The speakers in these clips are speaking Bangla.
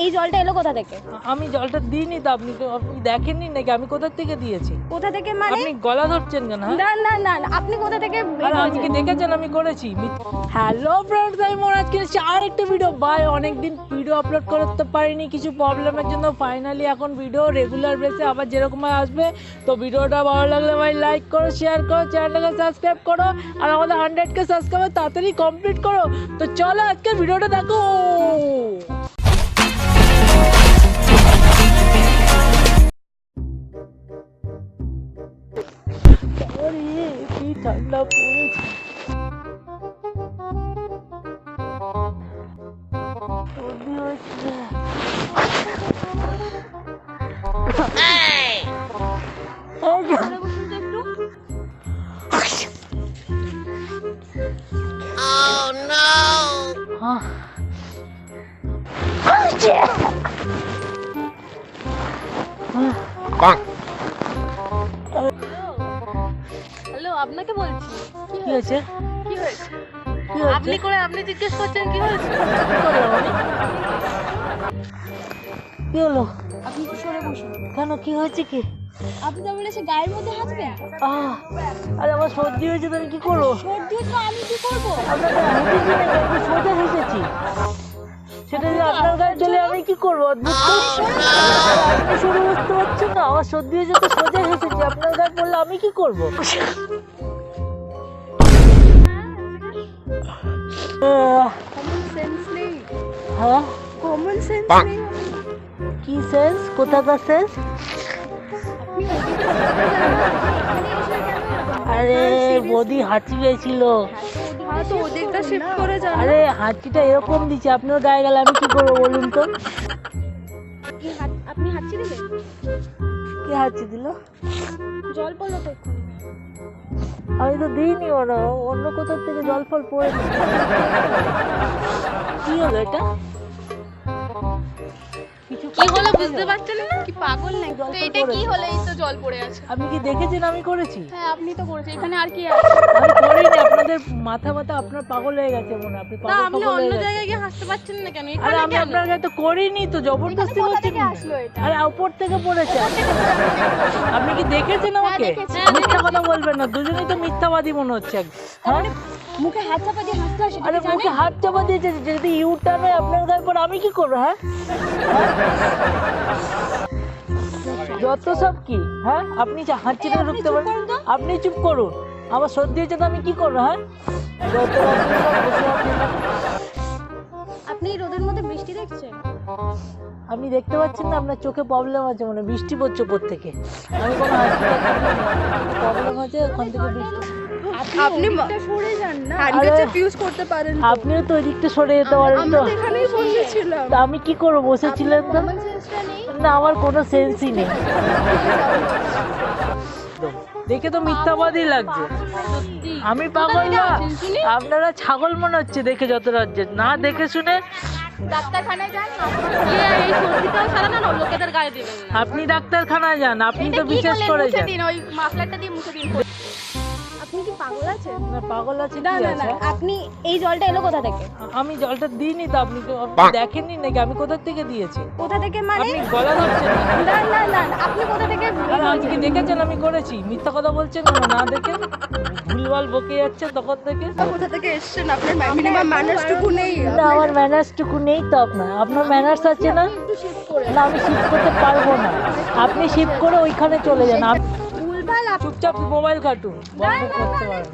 এই জলটা এলো কোথা থেকে? আমি জলটা দিইনি তো, আপনি দেখেননি নাকি আমি কোথা থেকে দিয়েছি? কোথা থেকে মানে? আপনি গলা ধরছেন কেন? না না না না, আপনি কোথা থেকে আরে আপনি কি দেখেছেন আমি করেছি? হ্যালো ফ্রেন্ডস, আমি আজকে এসেছি আরেকটা ভিডিও। ভাই অনেকদিন ভিডিও আপলোড করতে পারিনি কিছু প্রবলেমের জন্য। ফাইনালি এখন ভিডিও রেগুলার বেসে আবার যেরকম আসবে। তো ভিডিওটা ভালো লাগলে ভাই লাইক করো, শেয়ার করো, চ্যানেলটাকে সাবস্ক্রাইব করো, আর আমাদের 100K সাবস্ক্রাইবার তাড়াতাড়ি কমপ্লিট করো। তো চলো আজকে ভিডিওটা দেখো। কি ঠান্ডা পড়েছে। হ্যালো, আপনাকে বলছি। কি হয়েছে? কি হয়েছে? কি হয়েছে? আপনি করে আপনি জিজ্ঞেস করছেন কি হয়েছে? কি হলো? আপনি একটু সরে বসুন। কেন, কি হয়েছে কি? আপনি তো বলেছে গায়ের মধ্যে হাঁচবেন। আরে আমার সর্দি হয়েছে, তুমি কি করো? সর্দি তো আমি কি করবো? আপনাকে হেসেছি নাকি? আমি সোজা হেসেছি। সেটা যদি আপনার গায়ে চলে আমি কি করবো? অদ্ভুত তো। আপনি শুরু বুঝতে পারছেন না? আমার সর্দি হয়েছে তো সোজা হেসেছি, আপনার গায়ে পড়লে আমি কি করবো? কমন সেন্স নেই। হ্যাঁ, কমন সেন্স নেই। কি সেন্স? কোথাকার সেন্স? আরে বৌদি হাঁচি পেয়েছিল। হ্যাঁ তো ওদিকটা শিফট করে যান। আরে হাঁচিটা এরকম দিচ্ছে, আপনার গায়ে গেলে আমি কি করবো বলুন তো? আপনি হাঁচি দিলেন? কে হাঁচি দিল? জল পড়লো তো এক্ষুনি। আমি তো দিইনি, অন্য কোথাও থেকে জল ফল পড়ে। কি হলো এটা? কিছু কি হলো বুঝতে পারছেন না? কি পাগল নাকি? জল তো ফল এটা কি পড়েছে। হলো? এই তো জল পড়ে আছে। আপনি কি দেখেছেন আমি করেছি? হ্যাঁ আপনি তো করেছেন। এখানে আর কি আছে? আমি করিনি। আপনাদের মাথা আপনার পাগল হয়ে গেছে মনে হয়। আপনি না পাগল আপনি পাগল হয়ে অন্য গেছে। জায়গায় গিয়ে হাসতে পারছেন না কেন? আরে এখানে আমি কেন? আপনার গায়ে তো করিনি, তো জবরদস্তি কোথা করছেন থেকে কেন? আসলো এটা? আরে উপর থেকে পড়েছে। আপনি কি দেখেছেন আমাকে? দেখেছি। মিথ্যা কথা বলবেন না, দুজনেই তো মিথ্যাবাদী মনে হচ্ছে। হ্যাঁ, মুখে হাত চাপা দিয়ে হাসতে আসে। আরে মুখে হাত চাপা দিয়েছে, যদি ইউটার্ন হয় আপনার গায়ের পর আমি কি করবো? হ্যাঁ, যত সব কি? হ্যাঁ, আপনি হাঁচিটা আপনি ঢুকতে চুপ পারেন? করুন তো। আপনি চুপ করুন। আমার সর্দি হয়েছে তো আমি কি করবো? হ্যাঁ, যত আপনি রোদের মধ্যে বৃষ্টি দেখছেন? আপনি দেখতে পাচ্ছেন না? আপনার চোখে প্রবলেম আছে মনে হয়, বৃষ্টি পড়ছে উপর থেকে। আমি কোনো প্রবলেম আছে ওখান থেকে বৃষ্টি। আপনি সরে যান না। হ্যান্ডকারচিফ ইউজ করতে পারেন। আপনিও তো ওই দিকটা সরে যেতে পারেন তো। এখানেই বসেছিলাম। তা আমি কি করবো? বসেছিলেন তো। কমন সেন্সটা নেই। না, আমার কোনো সেন্সই নেই। দেখে তো মিথ্যাবাদী লাগছে। আমি পাগল না, আপনারা ছাগল মনে হচ্ছে দেখে। যত রাজ্যের না দেখে শুনে ডাক্তারখানায় যান না। এই সর্দিটাও সারা না লোকেদের গায়ে দিবেন না। আপনি ডাক্তারখানায় যান, আপনি তো বিশেষ করে যান। ওই মাফলারটা দিয়ে মুছে দিন। আপনি কি পাগল আছেন? না, পাগল আছে না কি না আছে? না, আপনি এই জলটা এলো কোথা থেকে? আমি জলটা দিইনি তো, আপনি দেখেননি নাকি আমি কোথা থেকে দিয়েছি? কোথা থেকে মানে? আপনি গলা ধরছেন কেন? না না না না, আপনি কোথা থেকে? আরে আপনি কি দেখেছেন আমি করেছি? মিথ্যা কথা বলছেন কেন? না দেখে ভুলভাল বকে যাচ্ছে তখন থেকে। কোথা থেকে এসেছেন? আপনার মিনিমাম ম্যানার্সটুকু নেই। না, আমার ম্যানার্সটুকু নেই তো। আপনার ম্যানার্স আছে না? একটু শিফট করে। না, আমি শিফট করতে পারবো না। আপনি শিফট করে ওইখানে চলে যান। ভুলভাল চুপচাপ মোবাইল কাটুন, বন্ধ করতে পারেন।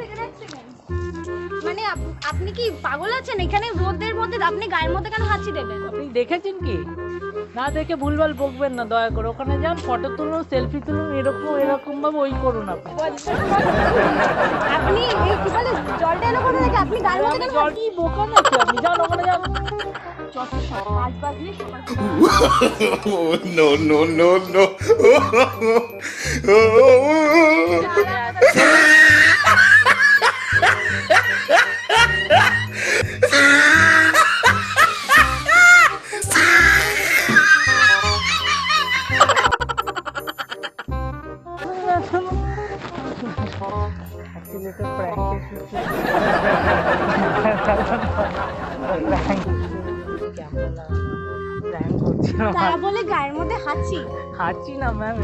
মানে আপনি কি পাগল আছেন? এখানে রোদের মধ্যে আপনি গায়ের মধ্যে কেন হাঁচি দেবেন? আপনি দেখেছেন কি? না দেখে ভুলভাল বকবেন না দয়া করে। ওখানে যান, ফটো তুলুন, সেলফি তুলুন, এরকম ভাবে ওই করুন আপনি। আপনি এই কি বলে জলটা এলো কোথা থেকে? আপনি গায়ের মধ্যে কেন? জল কি বোকা নাকি? আপনি যান ওখানে যান। কাজ বাজলে সবার No, no, no, no. Actually, it's a prank. Camera, prank. করছিলাম তারা বলে গায়ের মধ্যে হাঁচি। হাঁটছি না ম্যাম